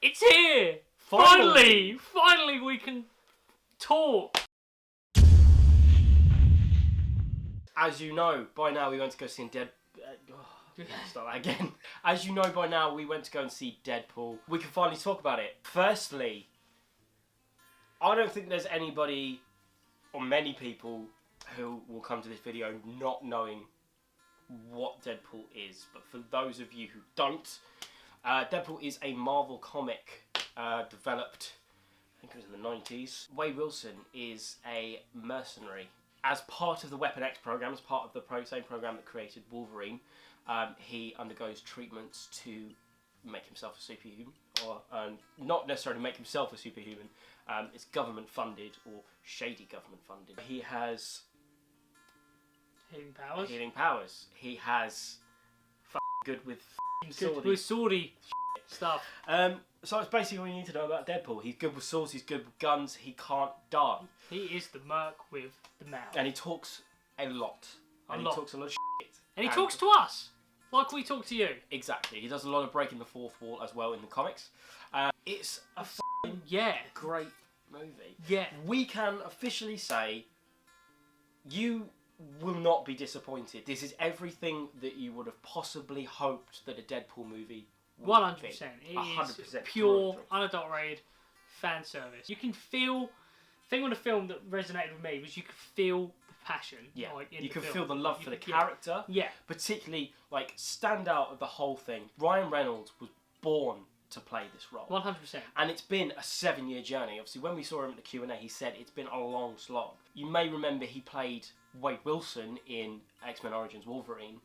It's here! Finally we can talk. As you know, by now we went to go see start that again. As you know by now, we went to go and see Deadpool. We can finally talk about it. Firstly, I don't think there's anybody or many people who will come to this video not knowing what Deadpool is. But for those of you who don't, Deadpool is a Marvel comic developed, I think it was in the 90s. Wade Wilson is a mercenary. As part of the Weapon X program, as part of the same program that created Wolverine, he undergoes treatments to make himself a superhuman, or not necessarily make himself a superhuman. It's government funded or shady government funded. He has healing powers. He has good with swordy stuff. So it's basically all you need to know about Deadpool. He's good with swords. He's good with guns. He can't die. He is the merc with the mouth. And he talks a lot. He talks a lot of shit. And he talks to us, like we talk to you. Exactly. He does a lot of breaking the fourth wall as well in the comics. It's a great movie. Yeah. We can officially say you will not be disappointed. This is everything that you would have possibly hoped that a Deadpool movie would 100%. be. It 100% is pure, unadulterated fan service. You can feel. The thing on the film that resonated with me was you could feel the passion. Yeah, like, in you can film. feel the love for the character. Yeah. Particularly, like, stand out of the whole thing. Ryan Reynolds was born to play this role. 100%. And it's been a 7-year journey. Obviously, when we saw him at the Q&A, he said it's been a long slog. You may remember he played Wade Wilson in X-Men Origins Wolverine,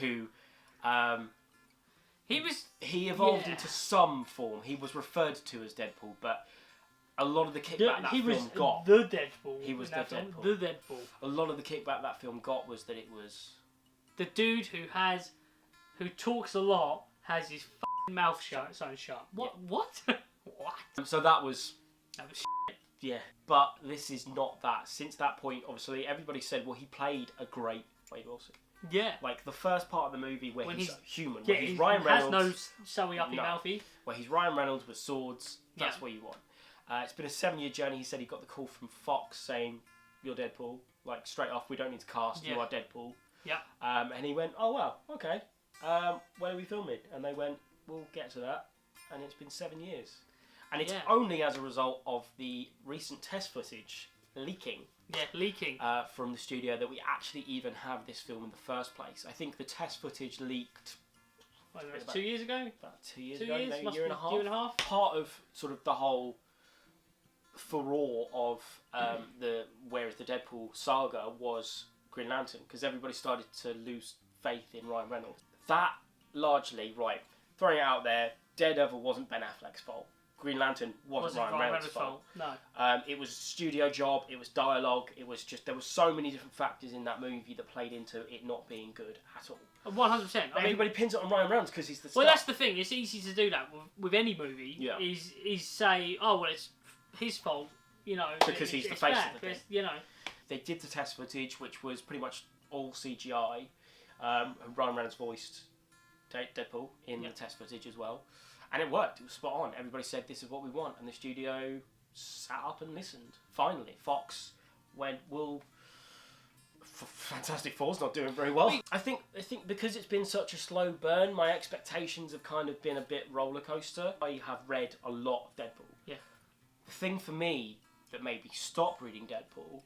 who he evolved into some form. He was referred to as Deadpool, but a lot of the kickback that film got... the Deadpool. He was the Deadpool. The Deadpool. A lot of the kickback that film got was that it was... The dude who talks a lot has his f***ing mouth shut. What? Yeah. What? What? So that was shit. Yeah. But this is not that. Since that point, obviously, everybody said, well, he played a great Wade Wilson. Yeah. Like, the first part of the movie where he's human, yeah, where he's Ryan Reynolds... has no sewy uppy mouthy. Where he's Ryan Reynolds with swords, that's Yeah. what you want. It's been a 7-year journey. He said he got the call from Fox saying, you're Deadpool. Like, straight off, we don't need to cast, you are Deadpool. Yeah. And he went, oh, wow, okay. Where are we filming? And they went, we'll get to that. And it's been 7 years. And it's only as a result of the recent test footage leaking. Yeah, leaking. From the studio that we actually even have this film in the first place. I think the test footage leaked... 2 years ago? About 2 years ago, maybe a year and a half. Year and a half. Part of sort of the whole furore of the Where's the Deadpool saga was Green Lantern, because everybody started to lose faith in Ryan Reynolds. That largely, throwing it out there, Daredevil wasn't Ben Affleck's fault. Green Lantern wasn't Ryan Reynolds' fault. No. It was a studio job, it was dialogue, it was just, there were so many different factors in that movie that played into it not being good at all. 100%. Everybody pins it on Ryan Reynolds because he's the star. Well, that's the thing. It's easy to do that with any movie. Yeah. Is say, oh well, it's his fault, you know, because he's the face of the thing. You know, they did the test footage, which was pretty much all CGI. Ryan Reynolds voiced Deadpool in the test footage as well, and it worked. It was spot on. Everybody said this is what we want, and the studio sat up and listened. Finally, Fox went, well, Fantastic Four's not doing very well. I think because it's been such a slow burn, my expectations have kind of been a bit roller coaster. I have read a lot of Deadpool. Yeah. The thing for me that made me stop reading Deadpool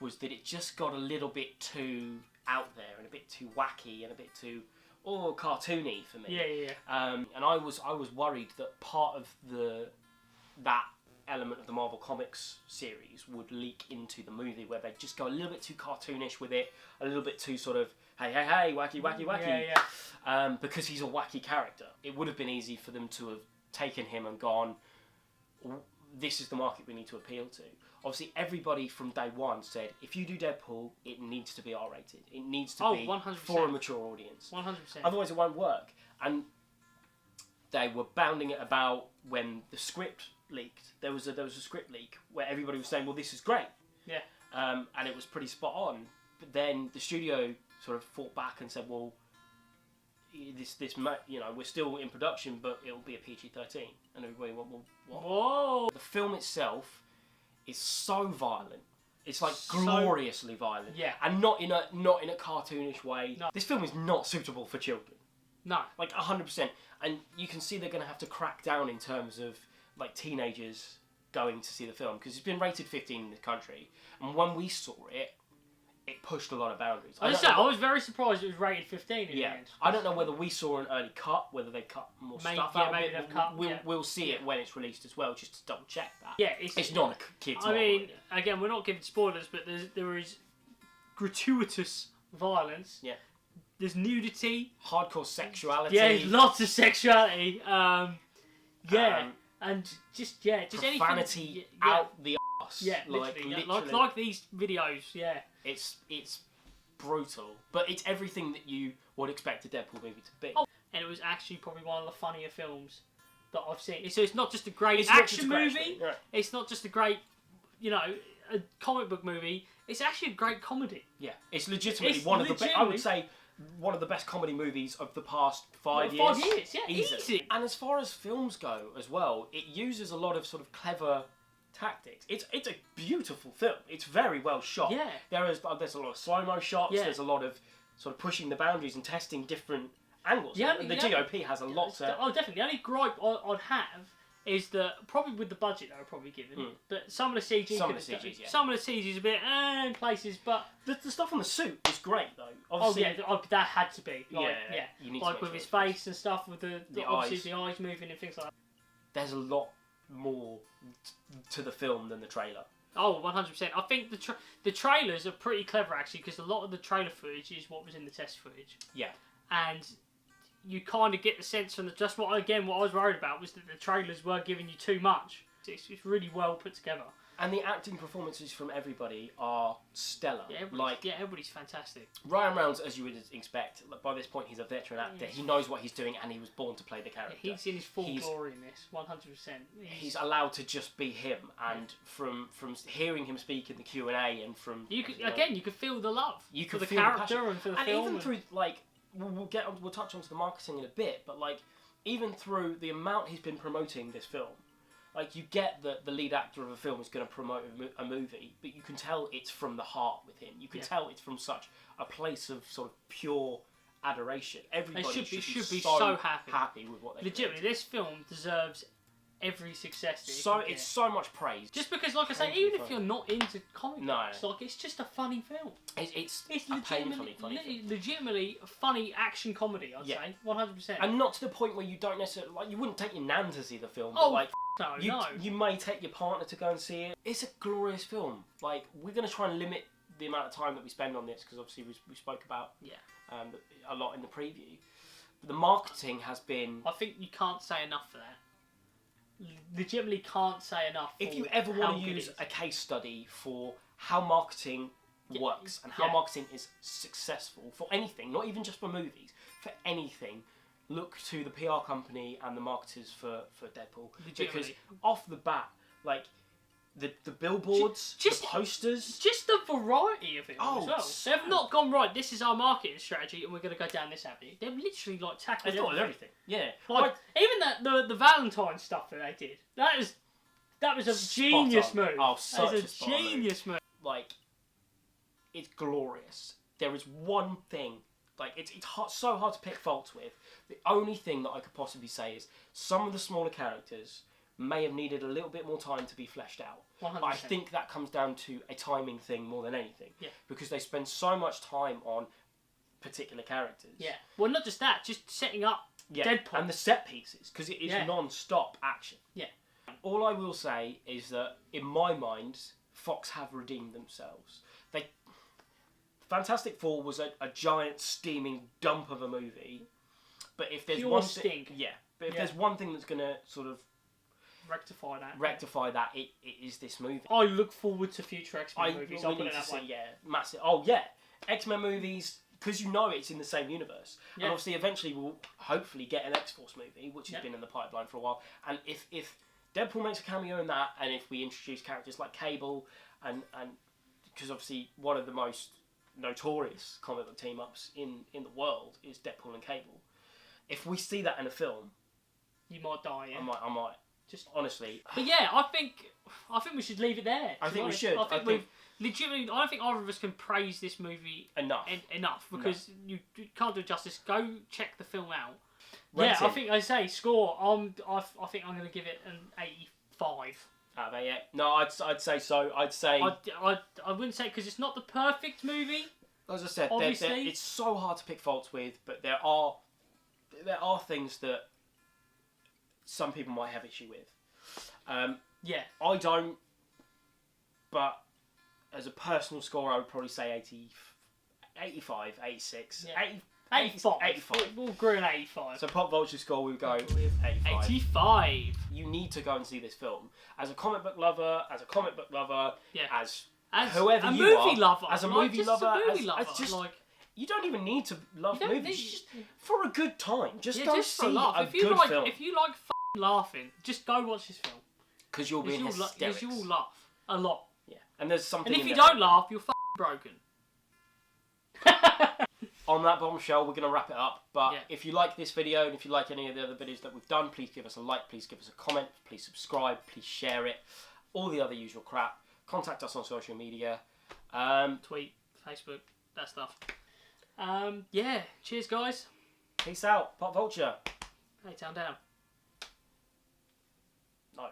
was that it just got a little bit too out there and a bit too wacky and a bit too cartoony for me. Yeah. And I was worried that part of that element of the Marvel Comics series would leak into the movie, where they'd just go a little bit too cartoonish with it, a little bit too sort of hey, wacky. Because he's a wacky character. It would have been easy for them to have taken him and gone, this is the market we need to appeal to. Obviously, everybody from day one said, if you do Deadpool, it needs to be R-rated. It needs to be 100%. for a mature audience. 100%. Otherwise, it won't work. And they were bounding it about when the script leaked. There was a script leak where everybody was saying, well, this is great. Yeah. And it was pretty spot on. But then the studio sort of fought back and said, well, you know, we're still in production, but it'll be a PG-13, and everybody went, well, what? Whoa! The film itself is so violent. It's like gloriously violent. Yeah. And not in a cartoonish way. No. This film is not suitable for children. No. Like 100%. And you can see they're going to have to crack down in terms of like teenagers going to see the film, because it's been rated 15 in this country. And when we saw it, it pushed a lot of boundaries. I was very surprised it was rated 15 in the end. I don't know whether we saw an early cut, whether they cut more stuff out. Maybe they've cut. We'll see it when it's released as well, just to double check that. Yeah, it's not a kid's I mean, again, we're not giving spoilers, but there is gratuitous violence. Yeah. There's nudity. Hardcore sexuality. Yeah, lots of sexuality. And just profanity anything. out the arse. Yeah, literally. Like these videos. Yeah. It's brutal, but it's everything that you would expect a Deadpool movie to be. Oh, and it was actually probably one of the funnier films that I've seen. So it's not just a great action movie. Right. It's not just a great, a comic book movie. It's actually a great comedy. Yeah, it's legitimately one of the best. I would say one of the best comedy movies of the past 5 years. 5 years, yeah, easy. And as far as films go as well, it uses a lot of sort of clever tactics. It's a beautiful film. It's very well shot. Yeah. There's a lot of slow-mo shots. Yeah. There's a lot of sort of pushing the boundaries and testing different angles. Yeah, and the GOP has a lot to... Oh, definitely. The only gripe I'd have is that, probably with the budget they were probably given, but some of the CG... Some of the CG is a bit in places, but... The stuff on the suit is great, though. Obviously, that had to be. Like, You need like to with his face and stuff, with the obviously eyes. the eyes moving and things like that. There's a lot more to the film than the trailer. Oh, 100%. I think the trailers are pretty clever, actually, because a lot of the trailer footage is what was in the test footage. Yeah. And you kind of get the sense from what I was worried about was that the trailers were giving you too much. It's really well put together. And the acting performances from everybody are stellar. Yeah, everybody's fantastic. Ryan Reynolds, as you would expect, by this point he's a veteran actor. He knows what he's doing, and he was born to play the character. Yeah, he's in his full glory in this, 100%. He's allowed to just be him, and from hearing him speak in the Q&A, and from you could feel the love for the character and for the film. And even through we'll touch onto the marketing in a bit, but even through the amount he's been promoting this film. You get that the lead actor of a film is going to promote a movie, but you can tell it's from the heart with him. You can tell it's from such a place of sort of pure adoration. Everybody should be so happy with what they do. Legitimately, this film deserves every success. It's so much praise. Just because, like I say, even if you're not into comic books, it's just a funny film. It's a painfully funny film. Legitimately a funny action comedy, I'd say, 100%. And not to the point where you don't necessarily you wouldn't take your nan to see the film. But no. You may take your partner to go and see it. It's a glorious film. We're going to try and limit the amount of time that we spend on this, because obviously we spoke about a lot in the preview. But the marketing has been... I think you can't say enough for that. Legitimately can't say enough. If you ever want to use a case study for how marketing works and how marketing is successful for anything, not even just for movies, for anything, look to the PR company and the marketers for Deadpool. Because off the bat, the billboards, the posters... Just the variety of it as well. They've not gone, right, this is our marketing strategy and we're going to go down this avenue. They've literally tackled everything. Yeah. Even the Valentine's stuff that they did. That was a genius move. Oh, such a genius move. It's glorious. There is one thing... it's so hard to pick faults with. The only thing that I could possibly say is some of the smaller characters may have needed a little bit more time to be fleshed out. 100%. But I think that comes down to a timing thing more than anything. Yeah. Because they spend so much time on particular characters. Yeah. Well, not just that, just setting up Deadpool. And the set pieces, because it is non-stop action. Yeah. All I will say is that, in my mind, Fox have redeemed themselves. Fantastic Four was a giant steaming dump of a movie, but if there's there's one thing that's going to sort of rectify that, it is this movie. I look forward to future X-Men movies. I'll put it that way. Massive. Oh yeah, X-Men movies, because it's in the same universe, and obviously eventually we'll hopefully get an X-Force movie, which has been in the pipeline for a while. And if Deadpool makes a cameo in that, and if we introduce characters like Cable, and because obviously one of the most notorious comic book team-ups in the world is Deadpool and Cable. if we see that in a film, you might die. Yeah. I might. Just honestly. But yeah, I think we should leave it there. I think we should. I think we've legitimately. I don't think either of us can praise this movie enough because you can't do it justice. Go check the film out. Yeah, I think I say score. I think I'm going to give it an 85. Yeah. No, I'd say so. I'd say. I wouldn't say because it's not the perfect movie. As I said, it's so hard to pick faults with, but there are things that some people might have issue with. Yeah. I don't, but as a personal score, I would probably say 80, 85, 86, yeah. 85. 85. We'll agree on 85. So PopVulture score, we would go 85. 85. You need to go and see this film. As a comic book lover, as yeah. as whoever you are, as a movie lover, you don't even need to love movies. Just for a good time. Just go see a good film. If you like laughing, just go watch this film. Because you'll be in hysterics. Because you will laugh a lot. Yeah. And there's something. And if you don't laugh, you're broken. On that bombshell, we're going to wrap it up. But if you like this video and if you like any of the other videos that we've done, please give us a like, please give us a comment, please subscribe, please share it. All the other usual crap. Contact us on social media. Tweet, Facebook, that stuff. Yeah, cheers guys. Peace out. PopVulture. Hey, down. No.